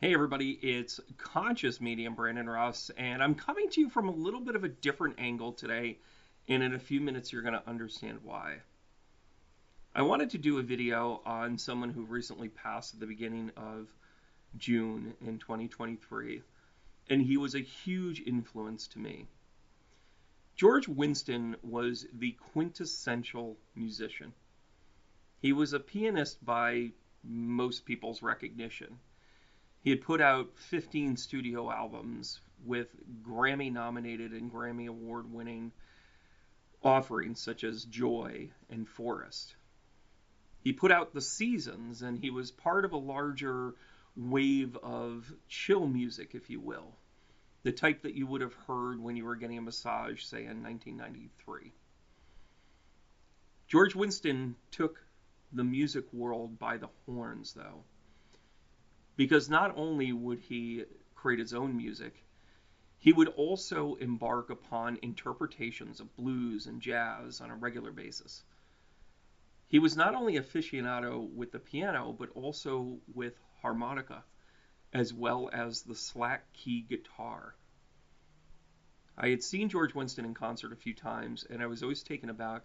Hey everybody, it's Conscious Medium Brandon Russ, and I'm coming to you from a little bit of a different angle today, and in a few minutes you're going to understand why. I wanted to do a video on someone who recently passed at the beginning of June in 2023, and he was a huge influence to me. George Winston was the quintessential musician. He was a pianist by most people's recognition. He had put out 15 studio albums with Grammy nominated and Grammy award winning offerings such as Joy and Forest. He put out The Seasons, and he was part of a larger wave of chill music, if you will, the type that you would have heard when you were getting a massage, say, in 1993. George Winston took the music world by the horns, though, because not only would he create his own music, he would also embark upon interpretations of blues and jazz on a regular basis. He was not only aficionado with the piano, but also with harmonica, as well as the slack key guitar. I had seen George Winston in concert a few times, and I was always taken aback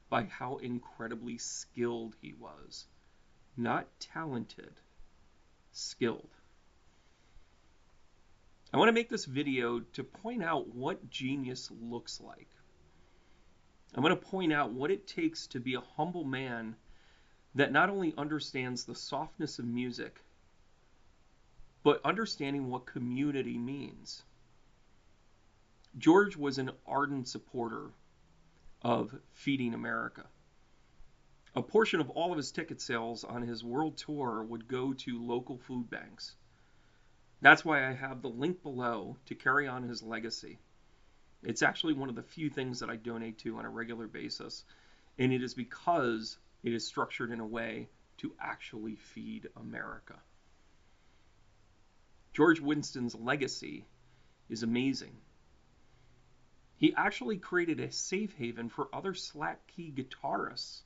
by how incredibly skilled he was. Not talented, skilled. I want to make this video to point out what genius looks like. I want to point out what it takes to be a humble man that not only understands the softness of music, but understanding what community means. George was an ardent supporter of Feeding America. A portion of all of his ticket sales on his world tour would go to local food banks. That's why I have the link below to carry on his legacy. It's actually one of the few things that I donate to on a regular basis, and it is because it is structured in a way to actually feed America. George Winston's legacy is amazing. He actually created a safe haven for other slack key guitarists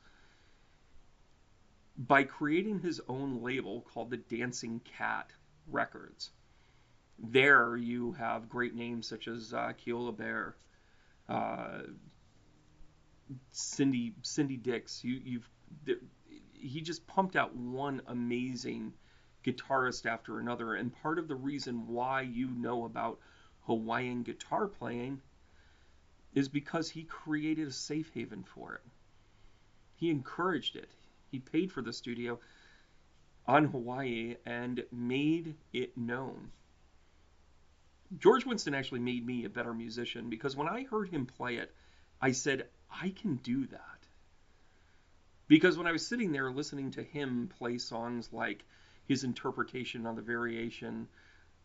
by creating his own label called the Dancing Cat Records. There you have great names such as Keola Bear, Cindy Dix. He just pumped out one amazing guitarist after another, and part of the reason why you know about Hawaiian guitar playing is because he created a safe haven for it. He encouraged it. He paid for the studio on Hawaii and made it known. George Winston actually made me a better musician because when I heard him play it, I said, I can do that. Because when I was sitting there listening to him play songs like his interpretation on the variation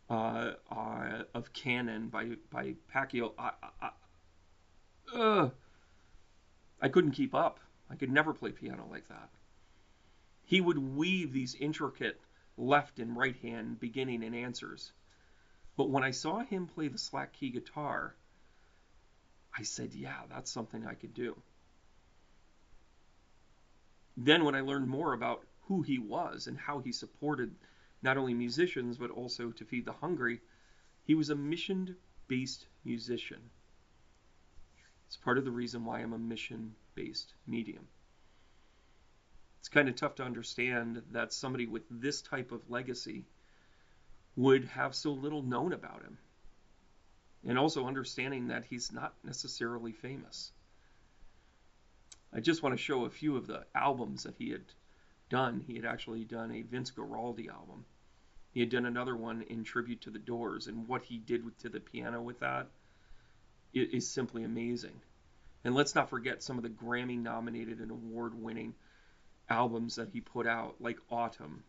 of Canon by Pacquiao, I couldn't keep up. I could never play piano like that. He would weave these intricate left and right hand beginning and answers. But when I saw him play the slack key guitar, I said, yeah, that's something I could do. Then when I learned more about who he was and how he supported not only musicians, but also to feed the hungry, he was a mission-based musician. It's part of the reason why I'm a mission-based medium. It's kind of tough to understand that somebody with this type of legacy would have so little known about him. And also understanding that he's not necessarily famous. I just want to show a few of the albums that he had done. He had actually done a Vince Guaraldi album. He had done another one in tribute to the Doors, and what he did to the piano with that is simply amazing. And let's not forget some of the Grammy nominated and award winning albums that he put out, like Autumn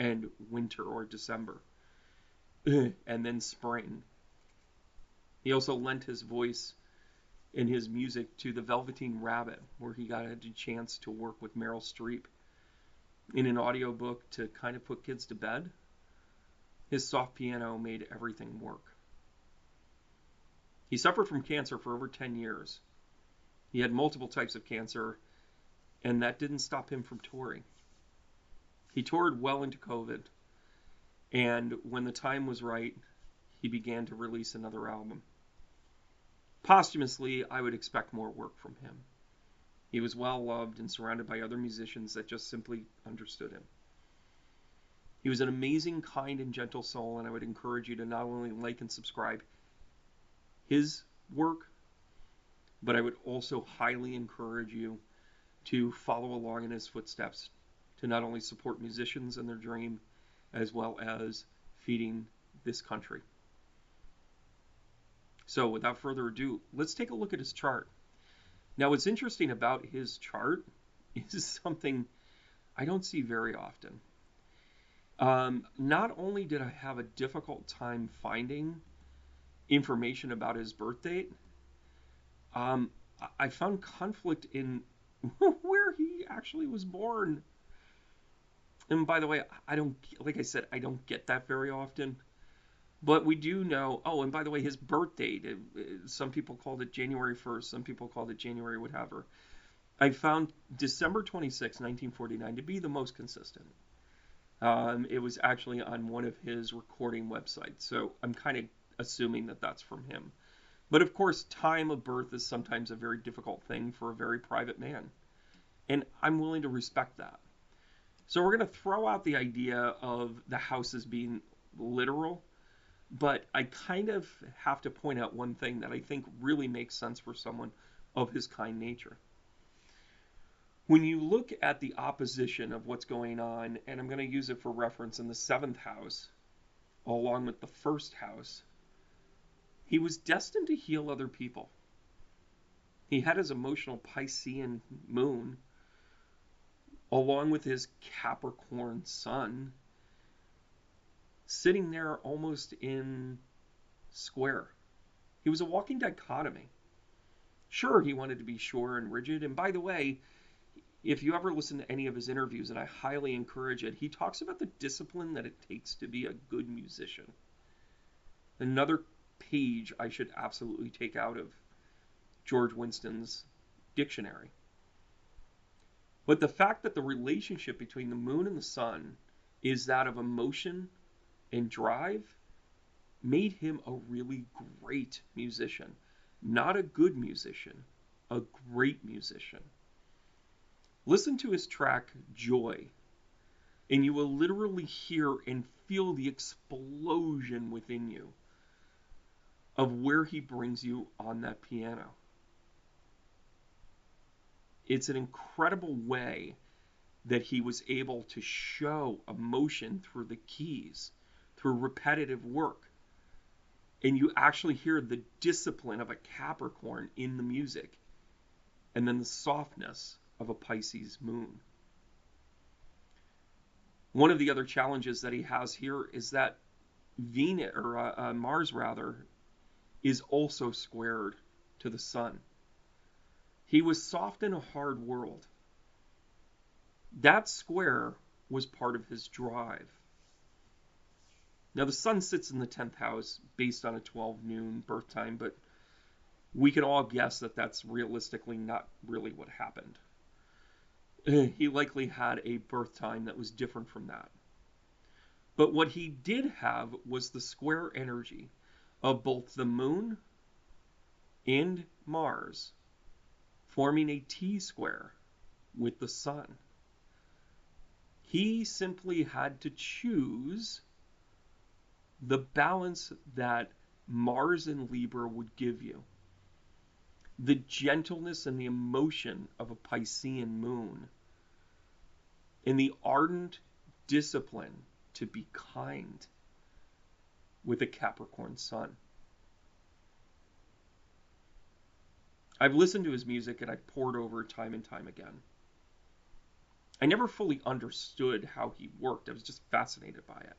and Winter or December, and then Spring. He also lent his voice and his music to the Velveteen Rabbit, where he got a chance to work with Meryl Streep in an audiobook to kind of put kids to bed. His soft piano made everything work. He suffered from cancer for over 10 years. He had multiple types of cancer, and that didn't stop him from touring. He toured well into COVID, And when the time was right, he began to release another album. Posthumously, I would expect more work from him. He was well loved and surrounded by other musicians that just simply understood him. He was an amazing, kind, and gentle soul, and I would encourage you to not only like and subscribe his work, but I would also highly encourage you to follow along in his footsteps, to not only support musicians in their dream, as well as feeding this country. So without further ado, let's take a look at his chart. Now, what's interesting about his chart is something I don't see very often. Not only did I have a difficult time finding information about his birth date, I found conflict in where he actually was born. And by the way, like I said, I don't get that very often. But we do know, oh, and by the way, his birth date, some people called it January 1st, some people called it January whatever. I found December 26, 1949 to be the most consistent. It was actually on one of his recording websites, so I'm kind of assuming that that's from him. But of course, time of birth is sometimes a very difficult thing for a very private man, and I'm willing to respect that. So we're going to throw out the idea of the houses being literal, but I kind of have to point out one thing that I think really makes sense for someone of his kind nature. When you look at the opposition of what's going on, and I'm going to use it for reference in the 7th house, along with the 1st house, he was destined to heal other people. He had his emotional Piscean moon, along with his Capricorn sun, sitting there almost in square. He was a walking dichotomy. Sure, he wanted to be sure and rigid, and by the way, if you ever listen to any of his interviews, and I highly encourage it, he talks about the discipline that it takes to be a good musician. Another page I should absolutely take out of George Winston's dictionary. But the fact that the relationship between the moon and the sun is that of emotion and drive made him a really great musician. Not a good musician, a great musician. Listen to his track, Joy, and you will literally hear and feel the explosion within you of where he brings you on that piano. It's an incredible way that he was able to show emotion through the keys, through repetitive work. And you actually hear the discipline of a Capricorn in the music, and then the softness of a Pisces moon. One of the other challenges that he has here is that Venus, or Mars rather, is also squared to the sun. He was soft in a hard world. That square was part of his drive. Now the sun sits in the 10th house based on a 12 noon birth time, but we can all guess that that's realistically not really what happened. He likely had a birth time that was different from that. But what he did have was the square energy of both the moon and Mars forming a T-square with the sun. He simply had to choose the balance that Mars and Libra would give you. The gentleness and the emotion of a Piscean moon, and the ardent discipline to be kind with a Capricorn sun. I've listened to his music and I've poured over it time and time again. I never fully understood how he worked. I was just fascinated by it.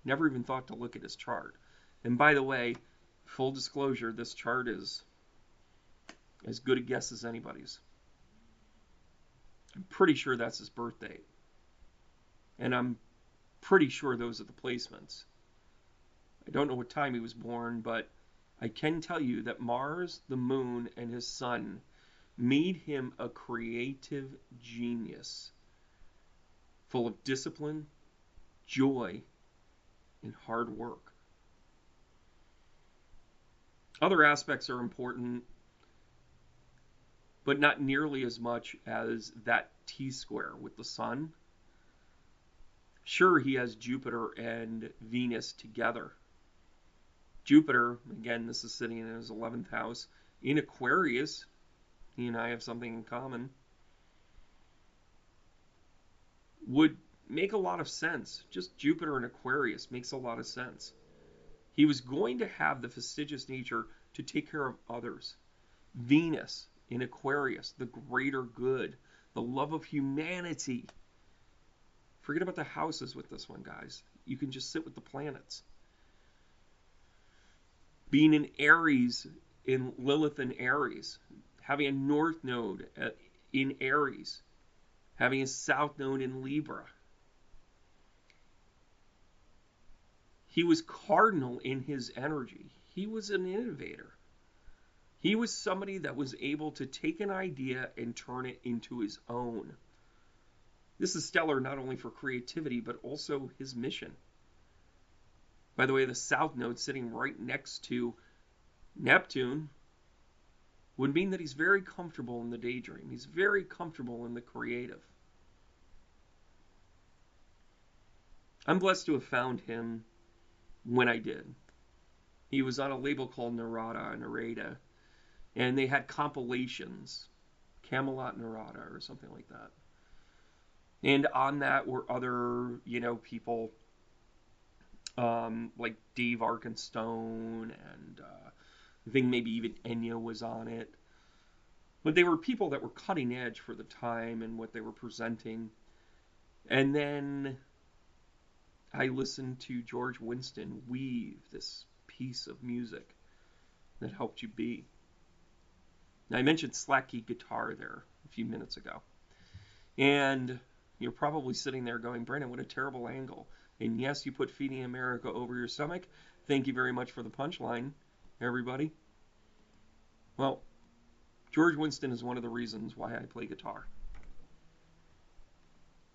Never even thought to look at his chart. And by the way, full disclosure, this chart is as good a guess as anybody's. I'm pretty sure that's his birth date. And I'm pretty sure those are the placements. I don't know what time he was born, but I can tell you that Mars, the moon, and his sun made him a creative genius, full of discipline, joy, and hard work. Other aspects are important, but not nearly as much as that T-square with the sun. Sure, he has Jupiter and Venus together. Jupiter, again, this is sitting in his 11th house, in Aquarius. He and I have something in common. Would make a lot of sense. Just Jupiter in Aquarius makes a lot of sense. He was going to have the fastidious nature to take care of others. Venus in Aquarius, the greater good, the love of humanity. Forget about the houses with this one, guys. You can just sit with the planets. Being in Aries, in Lilith in Aries, having a north node in Aries, having a south node in Libra. He was cardinal in his energy. He was an innovator. He was somebody that was able to take an idea and turn it into his own. This is stellar not only for creativity, but also his mission. By the way, the south node sitting right next to Neptune would mean that he's very comfortable in the daydream. He's very comfortable in the creative. I'm blessed to have found him when I did. He was on a label called Narada, and they had compilations, Camelot Narada or something like that. And on that were other, people like Dave Arkenstone, and I think maybe even Enya was on it. But they were people that were cutting edge for the time and what they were presenting. And then I listened to George Winston weave this piece of music that helped you be. Now, I mentioned slack key guitar there a few minutes ago. And you're probably sitting there going, Brandon, what a terrible angle. And yes, you put Feeding America over your stomach. Thank you very much for the punchline, everybody. Well, George Winston is one of the reasons why I play guitar.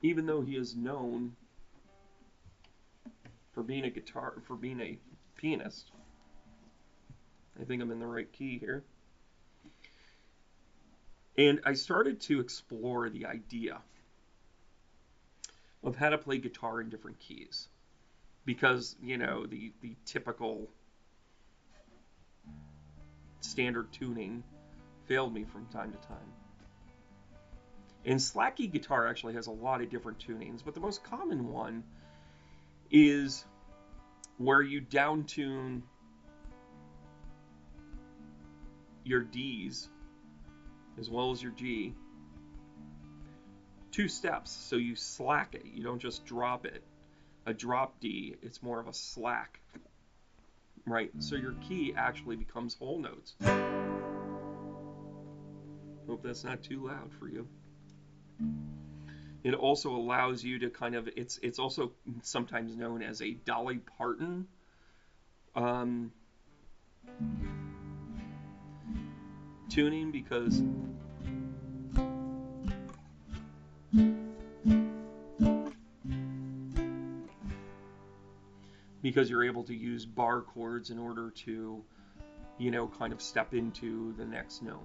Even though he is known for being a pianist. I think I'm in the right key here. And I started to explore the idea of how to play guitar in different keys. Because, the typical standard tuning failed me from time to time. And slack key guitar actually has a lot of different tunings, but the most common one is where you down tune your D's as well as your G 2 steps. So you slack it, you don't just drop it. A drop D, it's more of a slack, right? So your key actually becomes whole notes. Hope that's not too loud for you. It also allows you to kind of, it's also sometimes known as a Dolly Parton tuning, because you're able to use bar chords in order to, kind of step into the next note.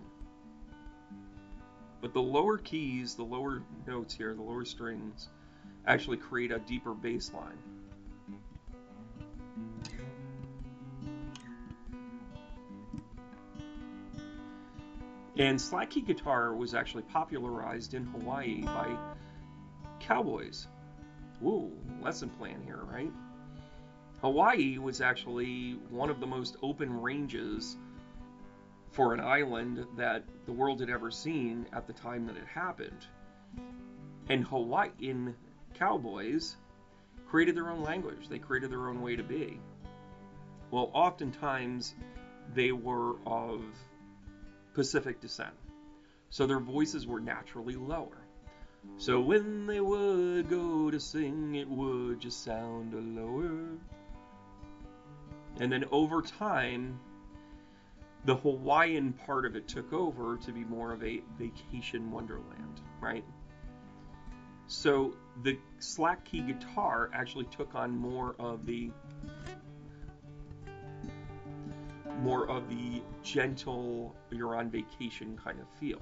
But the lower keys, the lower notes here, the lower strings, actually create a deeper bass line. And slack key guitar was actually popularized in Hawaii by cowboys. Ooh, lesson plan here, right? Hawaii was actually one of the most open ranges for an island that the world had ever seen at the time that it happened. And Hawaiian cowboys created their own language. They created their own way to be. Well, oftentimes they were of Pacific descent, so their voices were naturally lower. So when they would go to sing, it would just sound lower. And then over time, the Hawaiian part of it took over to be more of a vacation wonderland, right? So the slack key guitar actually took on more of the gentle, you're on vacation kind of feel.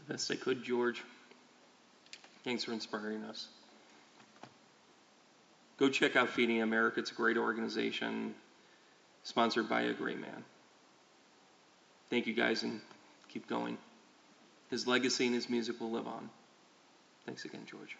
the best I could, George. Thanks for inspiring us. Go check out Feeding America. It's a great organization, sponsored by a great man. Thank you, guys, and keep going. His legacy and his music will live on. Thanks again, George.